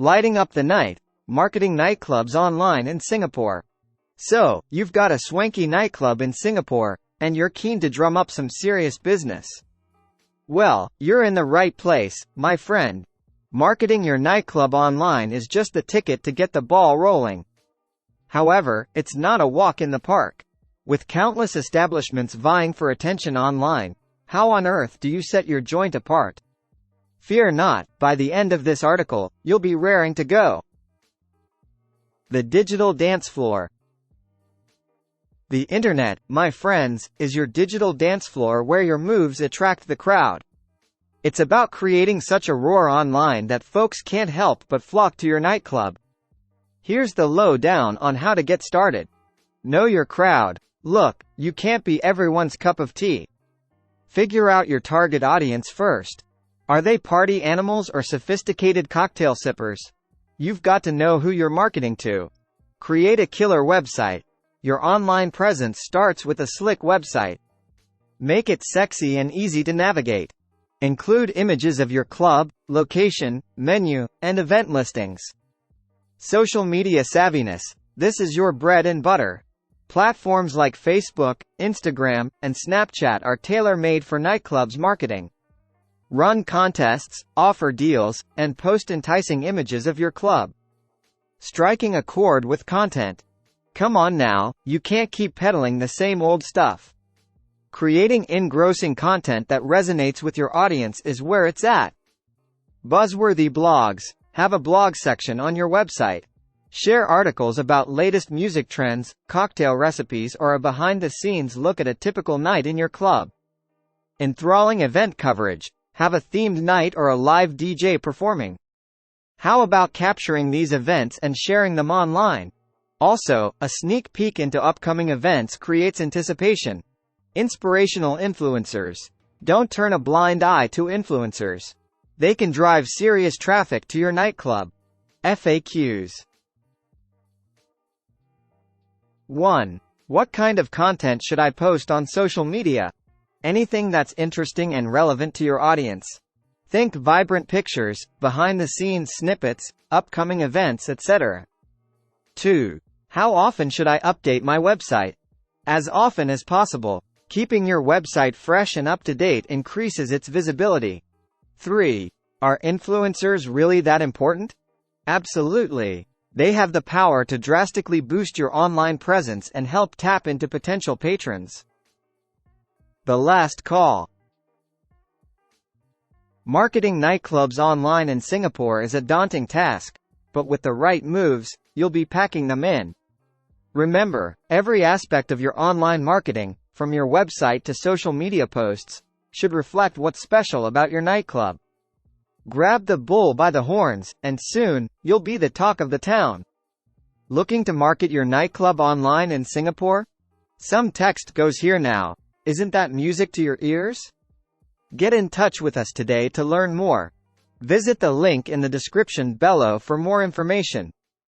lighting up the night, marketing nightclubs online in Singapore. So, you've got a swanky nightclub in Singapore, and you're keen to drum up some serious business. Well, you're in the right place, my friend. Marketing your nightclub online is just the ticket to get the ball rolling. However, it's not a walk in the park. With countless establishments vying for attention online, how on earth do you set your joint apart? Fear not, by the end of this article, you'll be raring to go. The digital dance floor. The internet, my friends, is your digital dance floor where your moves attract the crowd. It's about creating such a roar online that folks can't help but flock to your nightclub. Here's the lowdown on how to get started. Know your crowd. Look, you can't be everyone's cup of tea. Figure out your target audience first. Are they party animals or sophisticated cocktail sippers? You've got to know who you're marketing to. Create a killer website. Your online presence starts with a slick website. Make it sexy and easy to navigate. Include images of your club, location, menu, and event listings. Social media savviness. This is your bread and butter. Platforms like Facebook, Instagram, and Snapchat are tailor-made for nightclubs marketing. Run contests, offer deals, and post enticing images of your club. Striking a chord with content. Come on now, you can't keep peddling the same old stuff. Creating engrossing content that resonates with your audience is where it's at. Buzzworthy blogs. Have a blog section on your website. Share articles about latest music trends, cocktail recipes, or a behind-the-scenes look at a typical night in your club. Enthralling event coverage. Have a themed night or a live DJ performing. How about capturing these events and sharing them online? Also, a sneak peek into upcoming events creates anticipation. Inspirational influencers. Don't turn a blind eye to influencers. They can drive serious traffic to your nightclub. FAQs. 1. What kind of content should I post on social media? Anything that's interesting and relevant to your audience. Think vibrant pictures, behind-the-scenes snippets, upcoming events, etc. 2. How often should I update my website? As often as possible. Keeping your website fresh and up-to-date increases its visibility. 3. Are influencers really that important? Absolutely. They have the power to drastically boost your online presence and help tap into potential patrons. The last call. Marketing nightclubs online in Singapore is a daunting task, but with the right moves, you'll be packing them in. Remember, every aspect of your online marketing, from your website to social media posts, should reflect what's special about your nightclub. Grab the bull by the horns, and soon, you'll be the talk of the town. Looking to market your nightclub online in Singapore? Some text goes here now. Isn't that music to your ears? Get in touch with us today to learn more. Visit the link in the description below for more information.